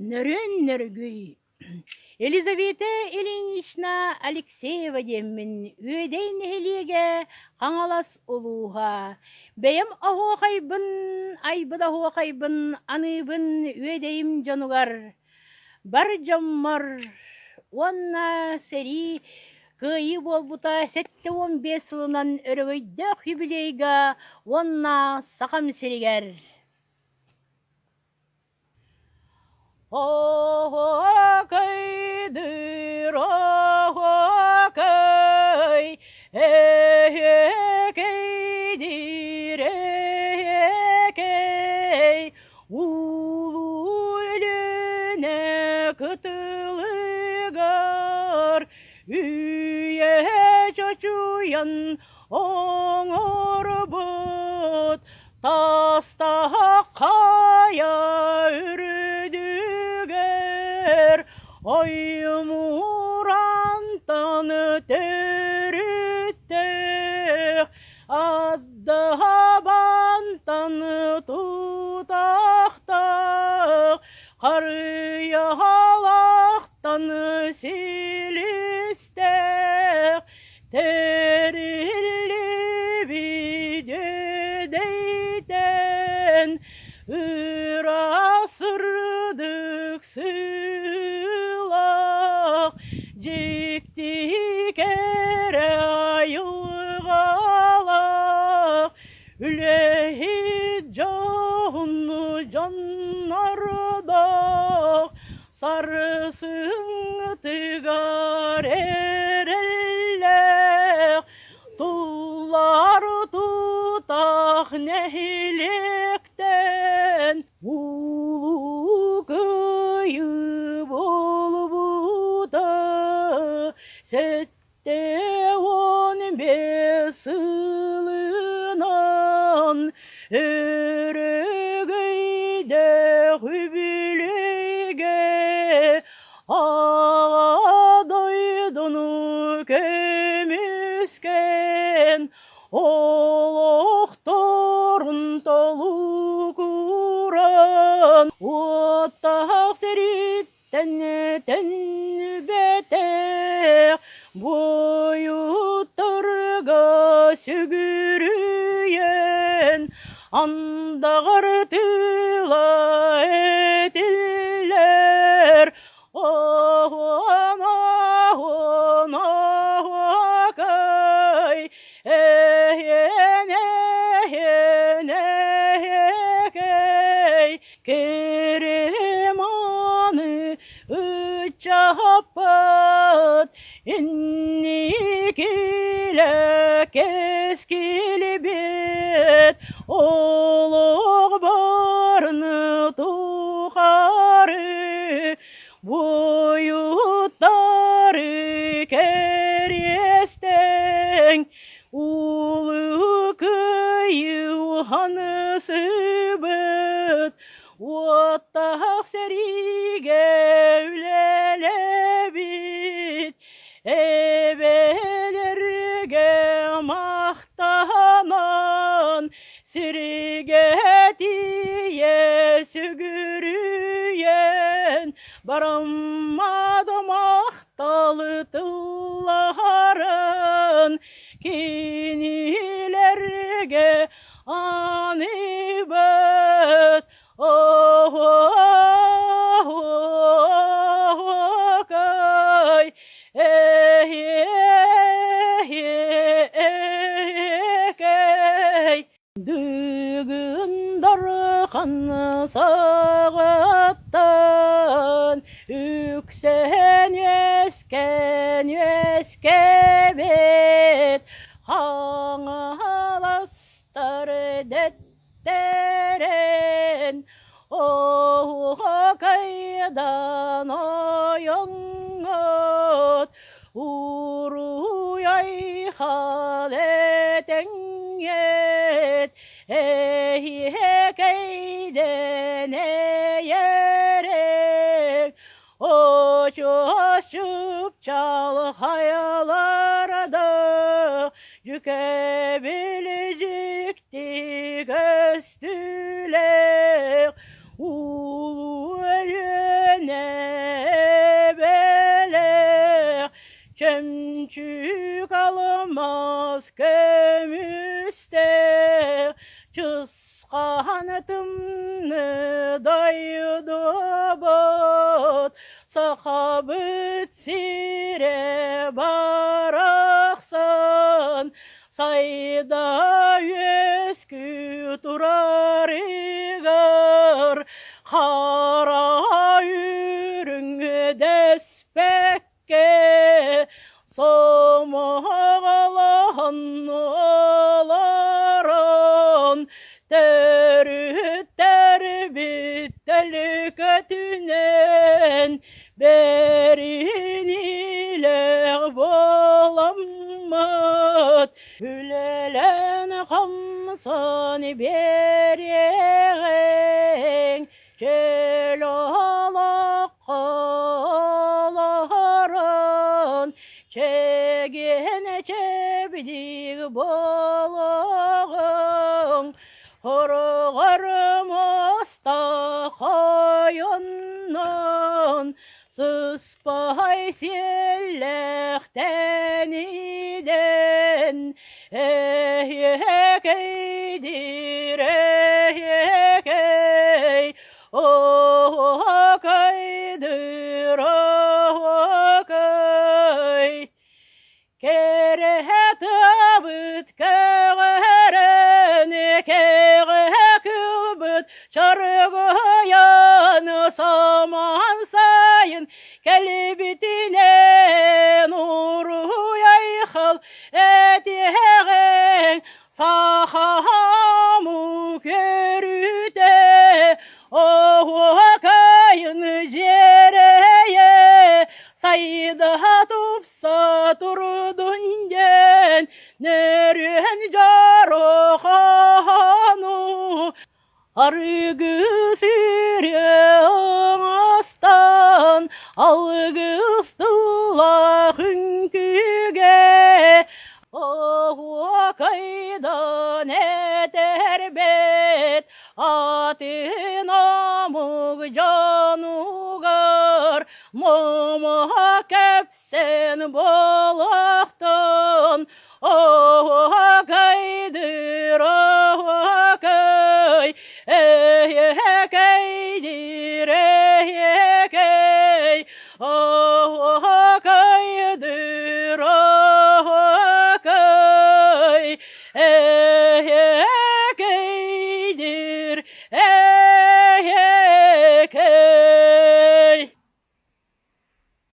Нөрөн нөргүй. Елизавета Ильинична Алексеева деммин үедейн хелиге қаңалас улуға. Бәйім ахуақайбын, айбыда ахуақайбын, аныбын үедейім жанугар. Бар жаммар, онна сәри күйі болбута 7-15 сылынан өрігөйдік юбилейга онна сақам серигер. Окейдир, окей, экейдир, экей, улу эліне күтілігар, үйе чачуян оңыр бұд, таста қая үрдігер, оймурантан төріттек, аддабантан тутақтақ, қарыялақтан селістек, тәрілі бидедейтен, ұрасырдық сылақ, жекті кәрі айылғалақ, үләйт жағын жаннардақ, сарысын тыгар әрелләқ, тұллар тұтақ нәхілектен, улу көйі болбута, 7-15 сылынан, өрігейді хүбілеге, ағадайдыны көміскен, олықтарын талу күран, оттақ сәріттен тәнбәтәқ, бойуттарға сүгірүйен, андағар тыла әтілер, оғын, оғын, оғакай, әйен, әйен, әйекей, кереманы үтчапат, инни келі кескілі бет, олық барыны тұқары, бойуттары кәрестен, улы көйі ханысы бұд, оттақ сәриге үләлі бит, әбелерге мақтаман, сірге тие сүгірүйен, барамады мақталы тылларын, кенелерге аны бұд, окай, экей, дүгін дарқан сағаттан, үксен өскебет, қаңаластар дәттерен, окай, Дан ойыңыт уруяй халетеңет кейден ерек очып чал хаяларда жүке білежікті көстілек улу өліне белек чөмчük almaz kömüste çıskan tımны daydı bot sahabıt sire baraksan sayda yüzkü turar igar hara yürün despekke somağalan olaran terütter bittel kötünen berin ile bolammat ülelen hamsan beryeğen çelala kalaran çegene çebdik balağın Horgarmasta hayonnan sıspay sellekten iden ehekeydir ehekey oh kaydır oh kay Keret abıt kağeren kağıkılbıt çargıyan saman sayın kelbitine nuru yayhal etiğen sahamu körüte oh kayın cereye sayda tupsa turdun gen nerün jarokanu argı sürüyen astan algıstıla hünküge oh kaydan eter bet atın amuk canugar mama kepsen bolaktan oh kaydır